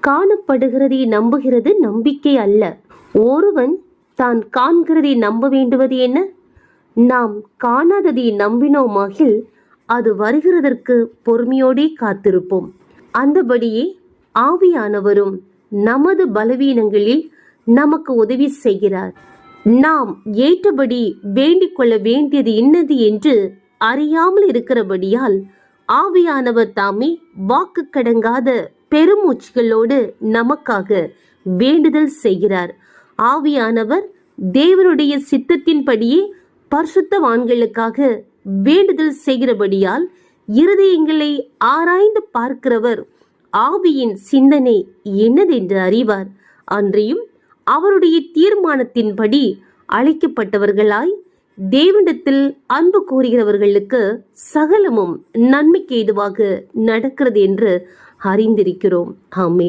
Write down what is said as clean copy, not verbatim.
காணப்படுகிறதை நம்புகிறது நம்பிக்கை அல்ல. ஒருவன் தான் காண்கிறதை நம்ப வேண்டுவது என்ன? நாம் காணாததை நம்பினோமாகில் அது வருகிறதற்கு பொறுமையோடே காத்திருப்போம். அந்தபடியே ஆவியானவரும் நமது பலவீனங்களில் நமக்கு உதவி செய்கிறார். நாம் ஏற்றபடி வேண்டிக் கொள்ள வேண்டியது இன்னது என்று அறியாமல் இருக்கிறபடியால் ஆவியானவர் தாமே வாக்கு கடங்காத பெருமூச்சுகளோடு நமக்காக வேண்டுதல் செய்கிறார். ஆவியானவர் தேவனுடைய சித்தத்தின்படியே பரிசுத்தவான்களுக்காக வேண்டுதல் செய்கிறபடியால் இருதயங்களை ஆராய்ந்து பார்க்கிறவர் ஆவியின் சிந்தனை என்னதென்று அறிவார். அன்றியும் அவருடைய தீர்மானத்தின்படி அழைக்கப்பட்டவர்களாய் தேவனிடத்தில் அன்பு கூறுகிறவர்களுக்கு சகலமும் நன்மைக்கு ஏதுவாக நடக்கிறது என்று அறிந்திருக்கிறோம். ஆமென்.